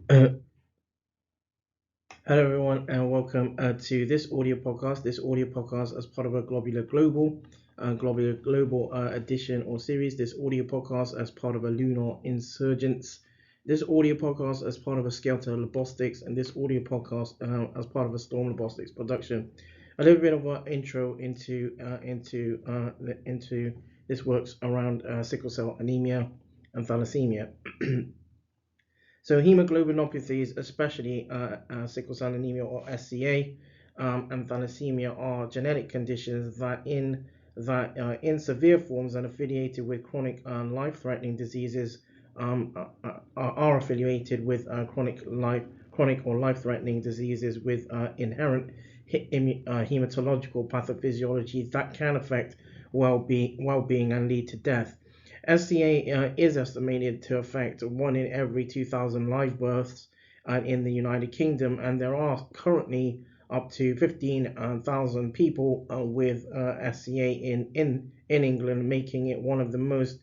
Hello, everyone, and welcome to this audio podcast. This audio podcast as part of a Globular Global edition or series. This audio podcast as part of a Lunar Insurgence. This audio podcast as part of a Skeletal Lobostics, and this audio podcast as part of a Storm Lobostics production. A little bit of an intro into this works around sickle cell anemia and thalassemia. So hemoglobinopathies, especially sickle cell anemia or SCA, and thalassemia are genetic conditions that in severe forms and affiliated with chronic life-threatening diseases are affiliated with chronic or life-threatening diseases with inherent hematological pathophysiology that can affect well-being and lead to death. SCA is estimated to affect 1 in every 2,000 live births in the United Kingdom, and there are currently up to 15,000 people with SCA in England, making it one of the most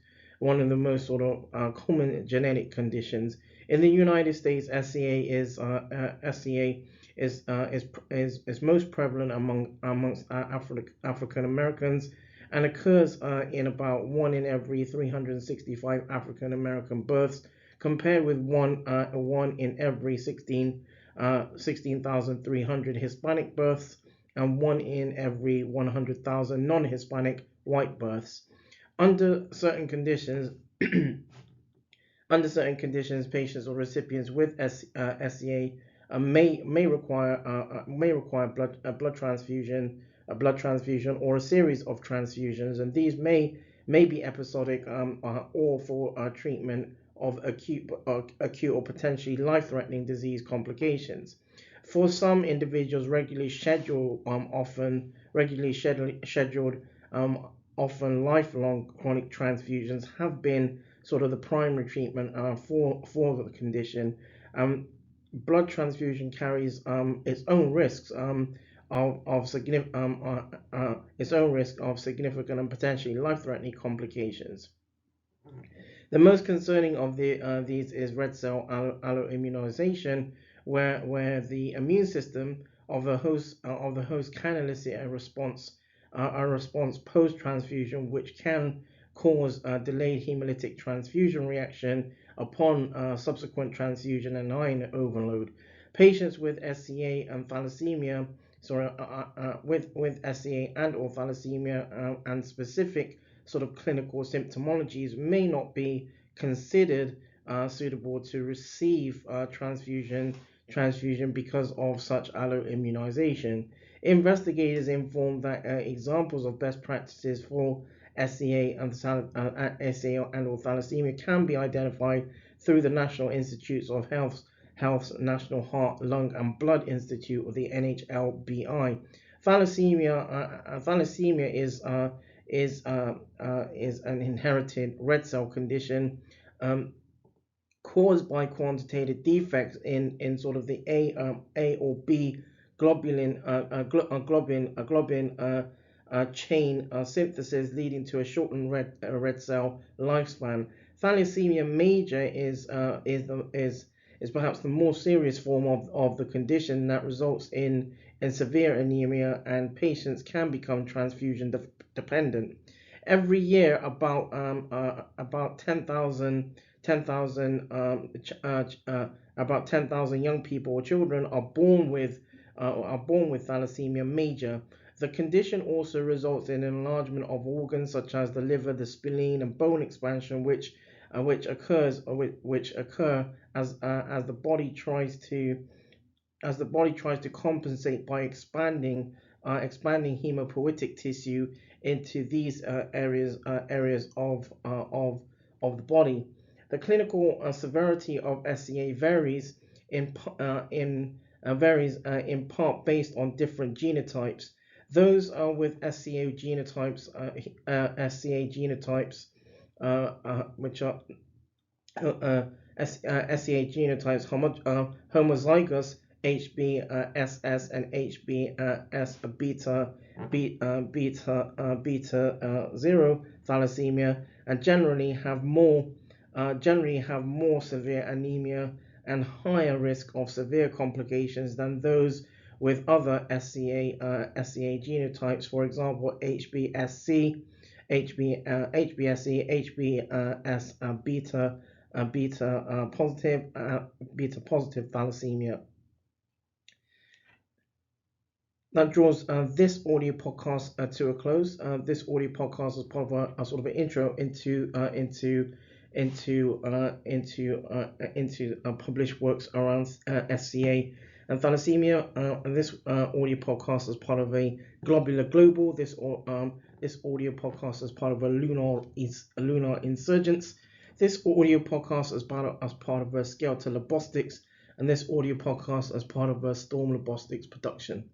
sort of common genetic conditions. In the United States, SCA is most prevalent amongst African Americans and occurs in about 1 in every 365 African American births, compared with one in every 16,300 Hispanic births and 1 in every 100,000 non-Hispanic white births. Under certain conditions, patients or recipients with SCA may require blood transfusion or a series of transfusions, and these may be episodic or for treatment of acute or potentially life-threatening disease complications. For some individuals, scheduled, often lifelong chronic transfusions have been sort of the primary treatment for the condition. Um, Blood transfusion carries its own risk of significant and potentially life-threatening complications. The most concerning of these is red cell alloimmunization, where the immune system of the host can elicit a response post transfusion, which can cause a delayed hemolytic transfusion reaction upon subsequent transfusion and iron overload. Patients with SCA and thalassemia, with SCA and or thalassemia and specific sort of clinical symptomologies may not be considered suitable to receive transfusion because of such alloimmunization. Investigators informed that examples of best practices for SCA and or thalassemia can be identified through the National Institutes of Health's National Heart, Lung and Blood Institute, or the NHLBI. Thalassemia is an inherited red cell condition caused by quantitative defects in sort of the A or B globin chain synthesis, leading to a shortened red cell lifespan. Thalassemia major is perhaps the more serious form of the condition that results in severe anemia, and patients can become transfusion dependent. Every year, about 10,000 young people or children are born with thalassemia major. The condition also results in enlargement of organs such as the liver, the spleen, and bone expansion, which occur as the body tries to compensate by expanding hemopoietic tissue into these areas of the body. The clinical severity of SCA varies in part based on different genotypes. Those with which are SCA genotypes homozygous HBSS and HBS beta 0 thalassemia, and generally have more severe anemia and higher risk of severe complications than those with other SCA genotypes, for example, HBSC, HBSC, HBS beta positive thalassemia. That draws this audio podcast to a close. This audio podcast is part of a sort of an intro into published works around SCA and thalassemia. And this audio podcast is part of a Globular Global. This audio podcast is part of a Lunar Insurgence. This audio podcast is part of a Scale to Lobostics, and this audio podcast is part of a Storm Lobostics production.